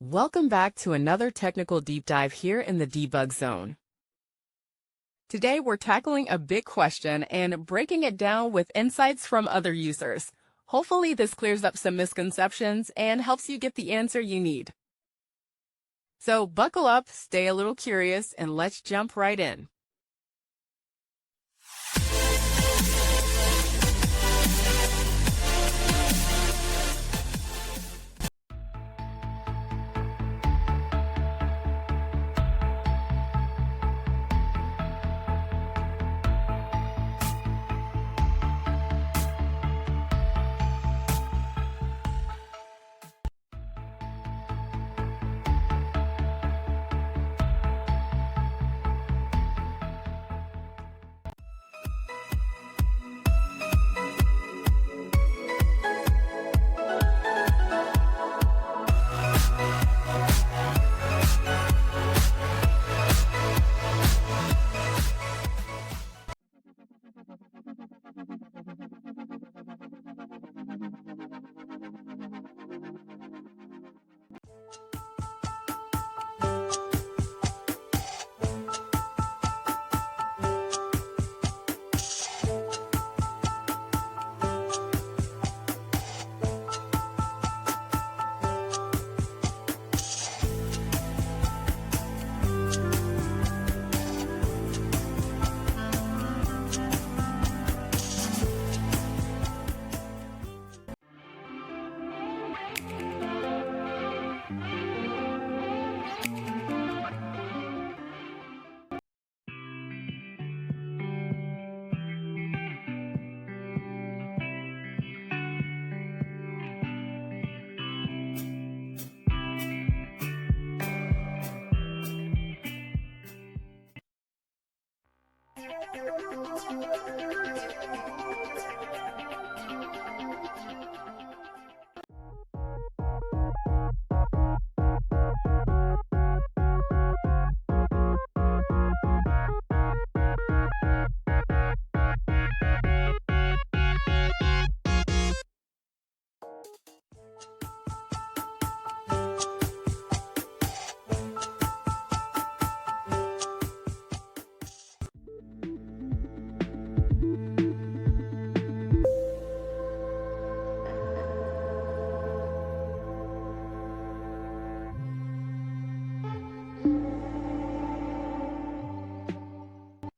Welcome back to another technical deep dive here in the debug zone. Today we're tackling a big question and breaking it down with insights from other users. Hopefully this clears up some misconceptions and helps you get the answer you need. So buckle up, stay a little curious, and let's jump right in.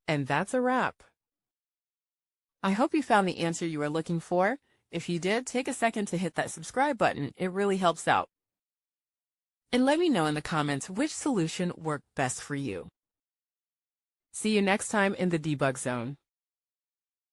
And that's a wrap. I hope you found the answer you were looking for. If you did, take a second to hit that subscribe button. It really helps out. And let me know in the comments which solution worked best for you. See you next time in the debug zone.